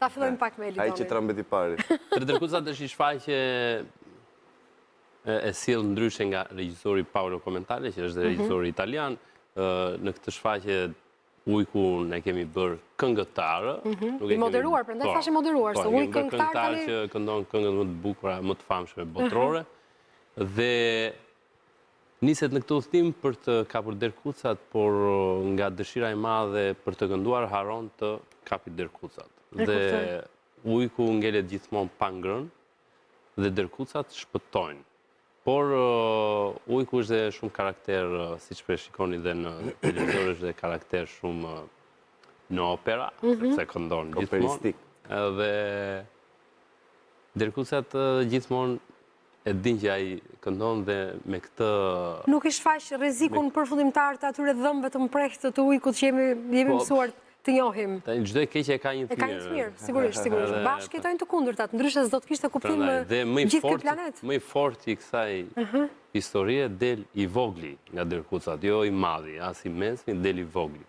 Ta fillojmë pak me Ai që Elidonin. trambet i pari. Tre Dërkucat është një shfaqje e sjell ndryshe nga regjisori Paolo Comentalli, që është dhe regjisori italian. Në këtë shfaqje Ujku ne kemi bërë këngëtarë. I moderuar, prandaj thashë moderuar, se ujë këngëtar tani që këndon këngët më të bukura, më të famshme botërore. Dhe niset në këtë udhtim për të kapur Dërkucat, por nga dëshira e madhe për të kënduar haron të kapi Dërkucat. Dhe Ujku ngelet gjithmonë pa ngrënë dhe Dërkucat shpëtojnë. Por Ujku është dhe shumë karakter, si që shikoni dhe në televizor, është dhe karakter shumë në opera, sepse këndon gjithmonë. Operistik. Dhe Dërkucat gjithmonë e din që ai këndon dhe me këtë... nuk i shfaq rrezikun përfundimtar të atyre dhëmbëve të mprehtë të Ujkut që jemi mësuar të njohim. Çdo e keqe ka një të mirë. E ka një të mirë, sigurisht. Bashkë jetojnë të kundërtat, ndryshe s'do të kishte kuptim gjithë ky planet. Më i fortë i kësaj historie del i vogli nga Dërkucat, jo i madhi, as i mesmi, del i vogli.